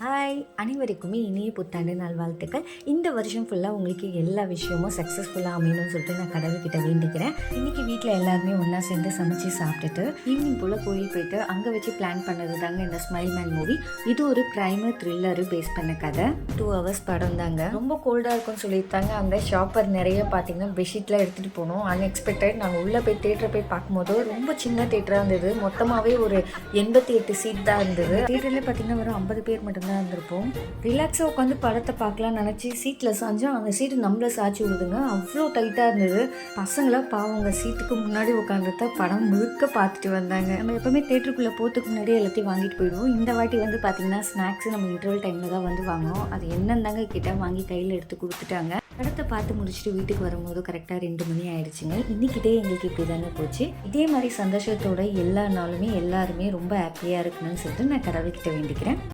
Hi, அனைவருக்குமே இனிய புத்தாண்டு நல்வாழ்த்துக்கள். இந்த வருஷம் ஃபுல்லாக உங்களுக்கு எல்லா விஷயமும் சக்ஸஸ்ஃபுல்லாக அமையணும்னு சொல்லிட்டு நான் கடவுள்கிட்ட வேண்டிக்கிறேன். இன்றைக்கி வீட்டில் எல்லாருமே ஒன்றா சேர்ந்து சமைச்சு சாப்பிட்டுட்டு ஈவினிங் போல் கோயில் போயிட்டு அங்கே வச்சு பிளான் பண்ணது தாங்க இந்த ஸ்மைல் மேன் மூவி. இது ஒரு க்ரைமர் த்ரில்லரு பேஸ் பண்ண கதை. 2 hours படம் தாங்க. ரொம்ப கோல்டாக இருக்கும்னு சொல்லியிருந்தாங்க. அங்கே ஷாப்பர் நிறைய பார்த்தீங்கன்னா பெட்ஷீட்லாம் எடுத்துகிட்டு போனோம். அன்எக்ஸ்பெக்டட். நாங்கள் உள்ளே போய் தேட்டரை போய் பார்க்கும்போது ரொம்ப சின்ன தேட்டராக இருந்தது. மொத்தமாகவே ஒரு 88 சீட் தான் இருந்தது. தேட்டரில் பார்த்தீங்கன்னா வெறும் 50 பேர் மட்டும் தான் இருந்திருப்போம். ரிலாக்ஸாக உட்காந்து படத்தை பார்க்கலாம்னு நினச்சி சீட்டில் சாஞ்சோம். அந்த சீட்டு நம்மளை சாய்ச்சி விடுதுங்க. அவ்வளோ டைட்டாக இருந்தது. பசங்களாம் பாவங்க சீட்டுக்கு முன்னாடி உட்காந்துருந்தா படம் முழுக்க பார்த்துட்டு வந்தாங்க. நம்ம எப்போவுமே தேட்டருக்குள்ளே போகிறதுக்கு முன்னாடியே எல்லாத்தையும் வாங்கிட்டு போயிடுவோம். இந்த வாட்டி வந்து பார்த்திங்கன்னா ஸ்நாக்ஸ் நம்ம இன்டர்வல் டைமில் தான் வந்து வாங்கினோம். அது என்னந்தாங்க கிட்ட வாங்கி கையில் எடுத்து கொடுத்துட்டாங்க. படத்தை பார்த்து முடிச்சுட்டு வீட்டுக்கு வரும்போது கரெக்டாக 2 மணி ஆயிடுச்சுங்க. இன்றைக்கிட்டே எங்களுக்கு இப்படி தாங்க போச்சு. இதே மாதிரி சந்தோஷத்தோட எல்லா நாளுமே எல்லாருமே ரொம்ப ஹாப்பியாக இருக்கணும்னு சொல்லிட்டு நான் கடவுள்கிட்ட வேண்டிக்கிறேன்.